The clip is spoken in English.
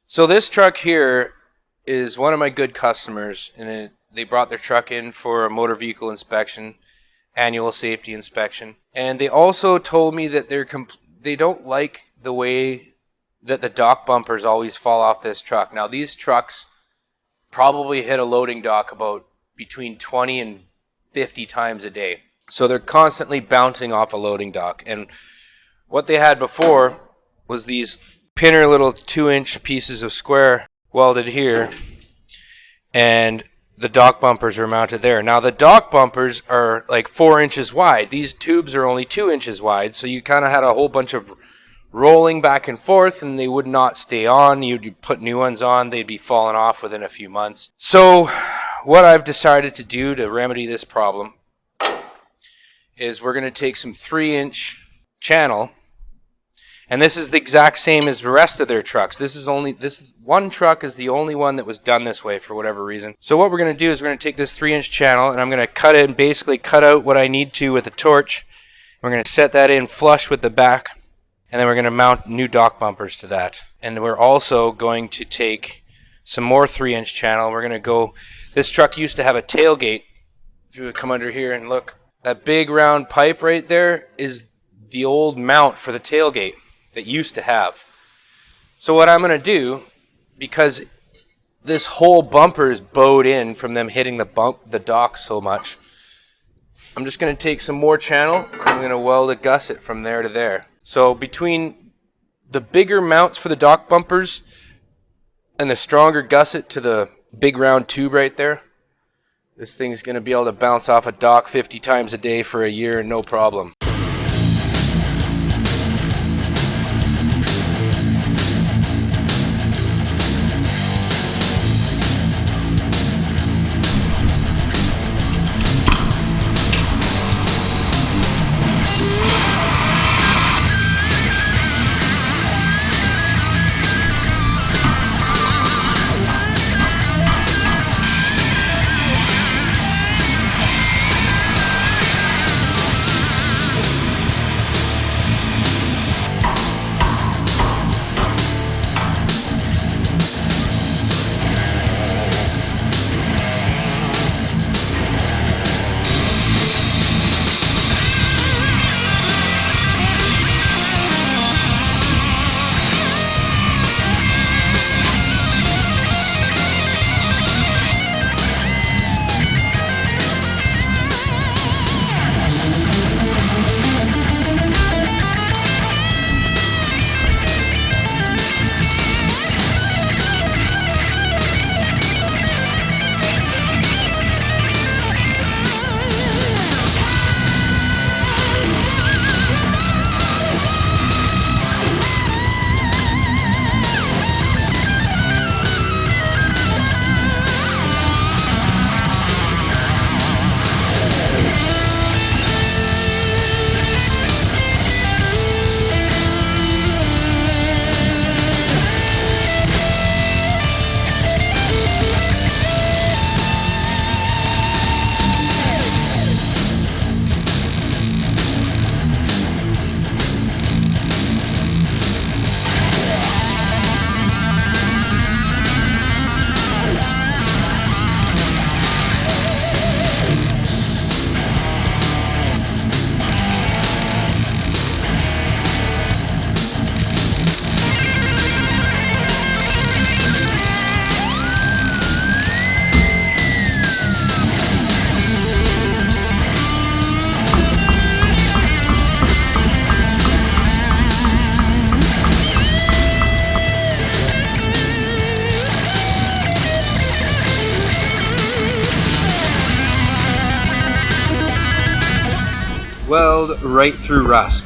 So this truck here is one of my good customers, and they brought their truck in for a motor vehicle inspection, annual safety inspection, and they also told me that they don't like the way that the dock bumpers always fall off this truck. Now these trucks probably hit a loading dock about between 20 and 50 times a day. So they're constantly bouncing off a loading dock. And what they had before was these pinner little 2-inch pieces of square welded here, and the dock bumpers are mounted there. Now the dock bumpers are like 4 inches wide. These tubes are only 2 inches wide, so you kind of had a whole bunch of rolling back and forth, and they would not stay on. You'd put new ones on, they'd be falling off within a few months. So what I've decided to do to remedy this problem is we're going to take some 3-inch channel, and this is the exact same as the rest of their trucks. This one truck is the only one that was done this way for whatever reason. So what we're going to do is we're going to take this 3-inch channel, and I'm going to cut it and basically cut out what I need to with a torch. We're going to set that in flush with the back, and then we're going to mount new dock bumpers to that. And we're also going to take some more 3-inch channel. We're going to go, this truck used to have a tailgate. If you would come under here and look, that big round pipe right there is the old mount for the tailgate that used to have. So what I'm going to do, because this whole bumper is bowed in from them hitting the dock so much, I'm just going to take some more channel and I'm going to weld a gusset from there to there. So between the bigger mounts for the dock bumpers and the stronger gusset to the big round tube right there, this thing's going to be able to bounce off a dock 50 times a day for a year, no problem. Weld right through rust.